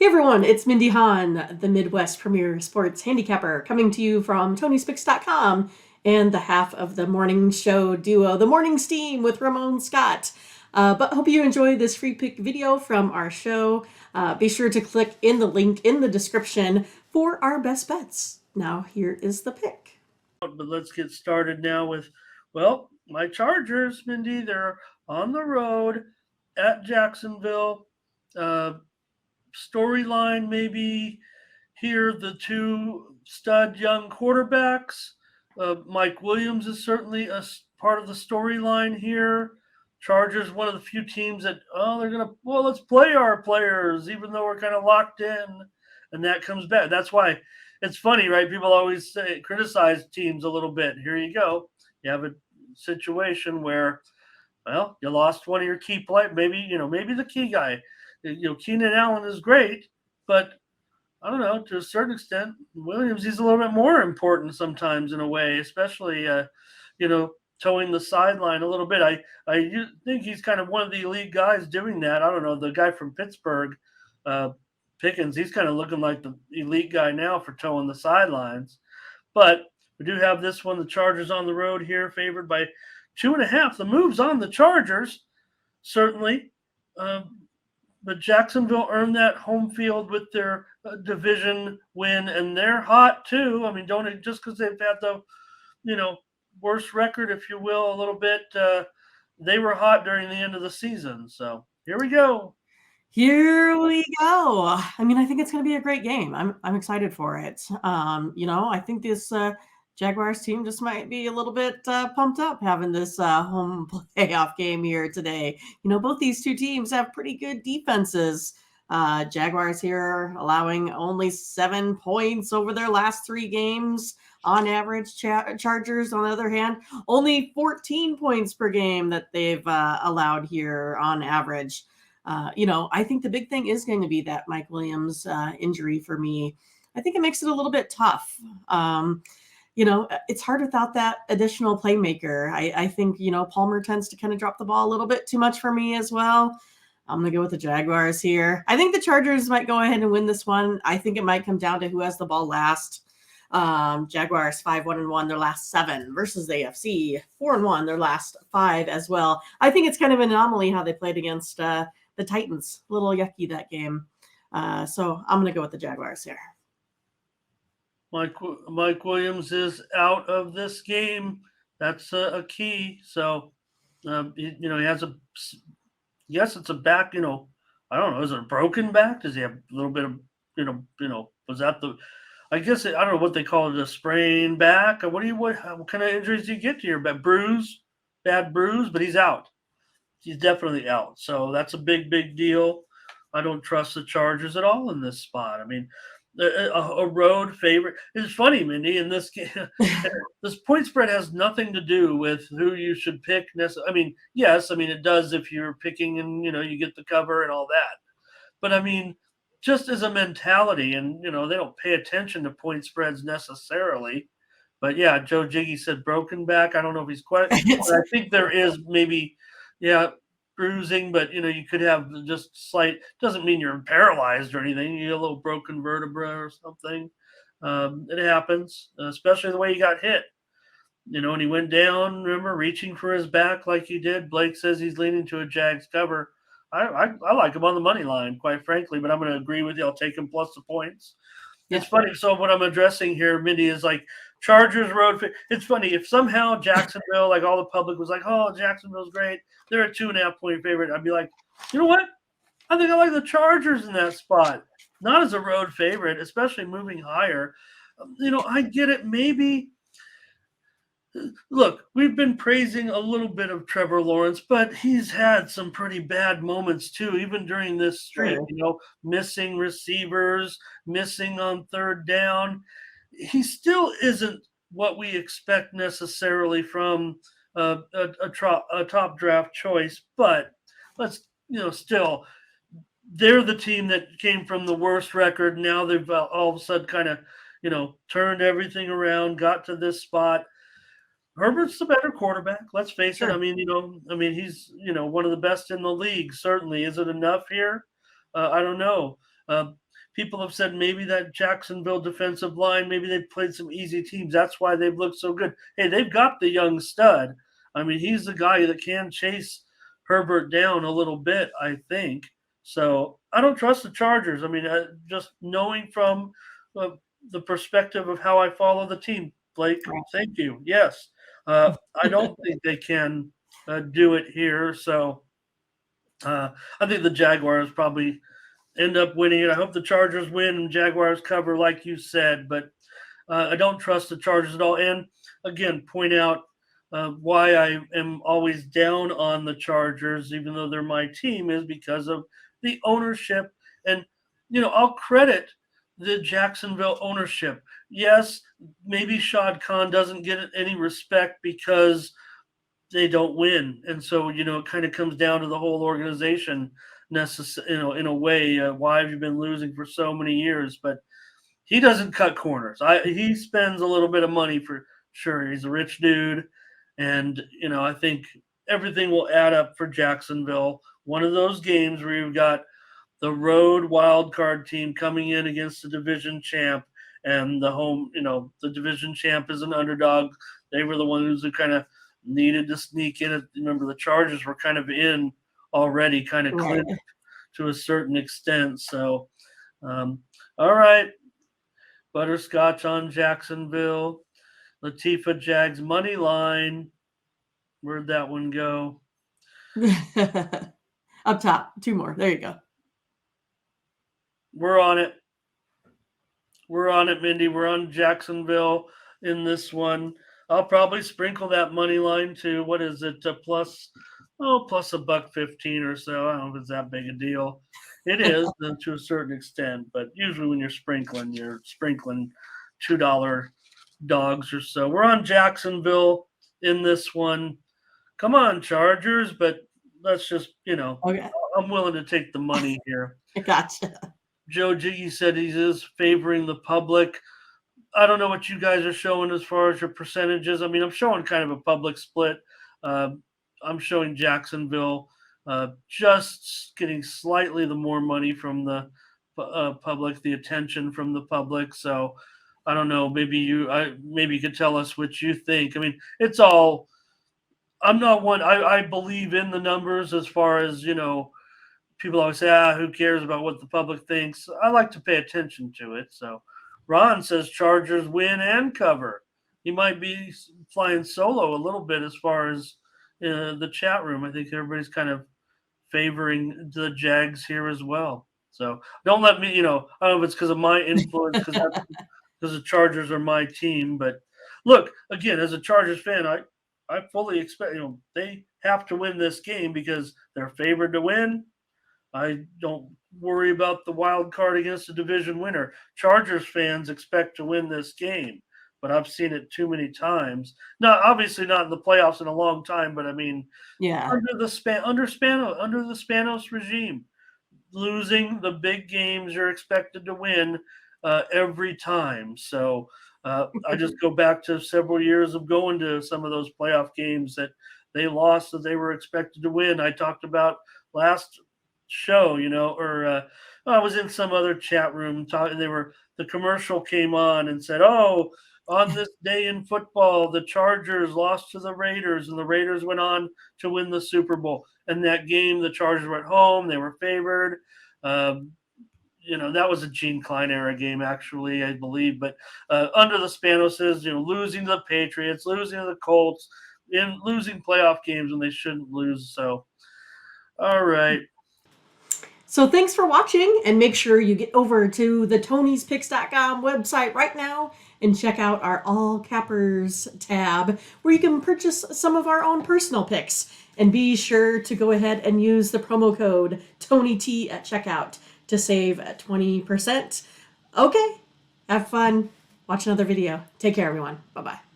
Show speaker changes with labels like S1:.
S1: Hey everyone, it's Mindy Hahne, the Midwest premier sports handicapper, coming to you from TonySpix.com and the half of the morning show duo, The Morning Steam with Ramon Scott. But hope you enjoy this free pick video from our show. Be sure to click in the link in the description for our best bets. Now here is the pick.
S2: But let's get started now with, well, my Chargers, Mindy. They're on the road at Jacksonville. Uh, Storyline maybe here, the two stud young quarterbacks. Mike Williams is certainly part of the storyline here. Chargers, one of the few teams that, let's play our players, even though we're kind of locked in. And that comes back. That's why it's funny, right? People always criticize teams a little bit. Here you go. You have a situation where, well, you lost one of your key players. Maybe the key guy. Keenan Allen is great, but I don't know, to a certain extent, Williams, he's a little bit more important sometimes in a way, especially, towing the sideline a little bit. I think he's kind of one of the elite guys doing that. I don't know, the guy from Pittsburgh, Pickens, he's kind of looking like the elite guy now for towing the sidelines. But we do have this one, the Chargers on the road here, favored by 2.5. The move's on the Chargers, certainly. But Jacksonville earned that home field with their division win, and they're hot too. I mean, don't just because they've had the, worst record, if you will, a little bit. They were hot during the end of the season. So here we go.
S1: Here we go. I mean, I think it's going to be a great game. I'm excited for it. I think this Jaguars team just might be a little bit pumped up having this home playoff game here today. Both these two teams have pretty good defenses. Jaguars here allowing only 7 points over their last 3 games on average. Chargers, on the other hand, only 14 points per game that they've allowed here on average. I think the big thing is going to be that Mike Williams injury for me. I think it makes it a little bit tough. It's hard without that additional playmaker. I think, Palmer tends to kind of drop the ball a little bit too much for me as well. I'm going to go with the Jaguars here. I think the Chargers might go ahead and win this one. I think it might come down to who has the ball last. Jaguars 5-1-1 their last 7 versus the AFC 4-1 their last 5 as well. I think it's kind of an anomaly how they played against the Titans. A little yucky that game. So I'm going to go with the Jaguars here.
S2: Mike Williams is out of this game. That's a key. So, he has a, yes, it's a back, I don't know. Is it a broken back? Does he have a little bit of, was that the, I guess, I don't know what they call it, a sprained back? What kind of injuries do you get to your back? Bad bruise, but he's out. He's definitely out. So that's a big, big deal. I don't trust the Chargers at all in this spot. I mean, a road favorite. It's funny, Mindy, in this game, this point spread has nothing to do with who you should pick. I mean, yes, it does if you're picking and, you get the cover and all that. But, just as a mentality, and, they don't pay attention to point spreads necessarily. But, yeah, Joe Jiggy said broken back. I don't know if he's quite – I think there is maybe – yeah, bruising, but you could have just slight. Doesn't mean you're paralyzed or anything. You get a little broken vertebra or something. It happens, especially the way he got hit. And he went down. Remember, reaching for his back like he did. Blake says he's leaning to a Jags cover. I like him on the money line, quite frankly, but I'm going to agree with you. I'll take him plus the points. Yeah. It's funny. So what I'm addressing here, Mindy, is like Chargers road. It's funny if somehow Jacksonville, like all the public was like, "Oh, Jacksonville's great. They're a 2.5 point favorite." I'd be like, you know what? I think I like the Chargers in that spot, not as a road favorite, especially moving higher. I get it. Maybe. Look, we've been praising a little bit of Trevor Lawrence, but he's had some pretty bad moments too, even during this streak, missing receivers, missing on third down. He still isn't what we expect necessarily from a top draft choice, but let's, still, they're the team that came from the worst record. Now they've all of a sudden kind of, turned everything around, got to this spot. Herbert's the better quarterback. Let's face it. He's one of the best in the league. Certainly, is it enough here? I don't know. people have said maybe that Jacksonville defensive line, maybe they've played some easy teams. That's why they've looked so good. Hey, they've got the young stud. I mean, he's the guy that can chase Herbert down a little bit, I think. So I don't trust the Chargers. I mean, just knowing from uh, the perspective of how I follow the team, Blake,
S1: Right.
S2: thank you. Yes. I don't think they can do it here. So I think the Jaguars probably end up winning it. I hope the Chargers win and Jaguars cover, like you said, but I don't trust the Chargers at all. And again, point out why I am always down on the Chargers, even though they're my team, is because of the ownership. And, I'll credit the Jacksonville ownership. Yes, maybe Shad Khan doesn't get any respect because they don't win. And so, it kind of comes down to the whole organization in a way. Why have you been losing for so many years? But he doesn't cut corners. He spends a little bit of money for sure. He's a rich dude, and I think everything will add up for Jacksonville. One of those games where you've got the road wild card team coming in against the division champ, and the division champ is an underdog. They were the ones who kind of needed to sneak in. Remember, the Chargers were kind of in already, kind of
S1: Right.
S2: clinched to a certain extent. So, all right. Butterscotch on Jacksonville. Latifa Jags money line. Where'd that one go?
S1: Up top. 2 more. There you go.
S2: We're on it. We're on it, Mindy. We're on Jacksonville in this one. I'll probably sprinkle that money line to what is it? Plus $1.15 or so. I don't know if it's that big a deal. It is to a certain extent, but usually when you're sprinkling $2 dogs or so. We're on Jacksonville in this one. Come on, Chargers, but let's just,
S1: Okay.
S2: I'm willing to take the money here.
S1: Gotcha.
S2: Joe Jiggy said he is favoring the public. I don't know what you guys are showing as far as your percentages. I mean, I'm showing kind of a public split. I'm showing Jacksonville just getting slightly the more money from the public, the attention from the public. So I don't know. Maybe you could tell us what you think. I mean, it's all. I'm not one. I believe in the numbers as far as people always say, who cares about what the public thinks? I like to pay attention to it. So Ron says Chargers win and cover. He might be flying solo a little bit as far as the chat room. I think everybody's kind of favoring the Jags here as well. So don't let me, I don't know if it's because of my influence, because the Chargers are my team. But look, again, as a Chargers fan, I fully expect, they have to win this game because they're favored to win. I don't worry about the wild card against a division winner. Chargers fans expect to win this game, but I've seen it too many times. Not obviously not in the playoffs in a long time, but I mean,
S1: Yeah.
S2: under the Spanos regime, losing the big games you're expected to win every time. So I just go back to several years of going to some of those playoff games that they lost that they were expected to win. I talked about last show, or I was in some other chat room talking. The commercial came on and said, "Oh, on this day in football, the Chargers lost to the Raiders, and the Raiders went on to win the Super Bowl. And that game, the Chargers were at home; they were favored." That was a Gene Klein era game, actually, I believe. But under the Spanoses, losing to the Patriots, losing to the Colts, in losing playoff games when they shouldn't lose. So, all right.
S1: So thanks for watching, and make sure you get over to the Tony'sPicks.com website right now and check out our All Cappers tab where you can purchase some of our own personal picks. And be sure to go ahead and use the promo code TonyT at checkout to save 20%. Okay, have fun. Watch another video. Take care, everyone. Bye-bye.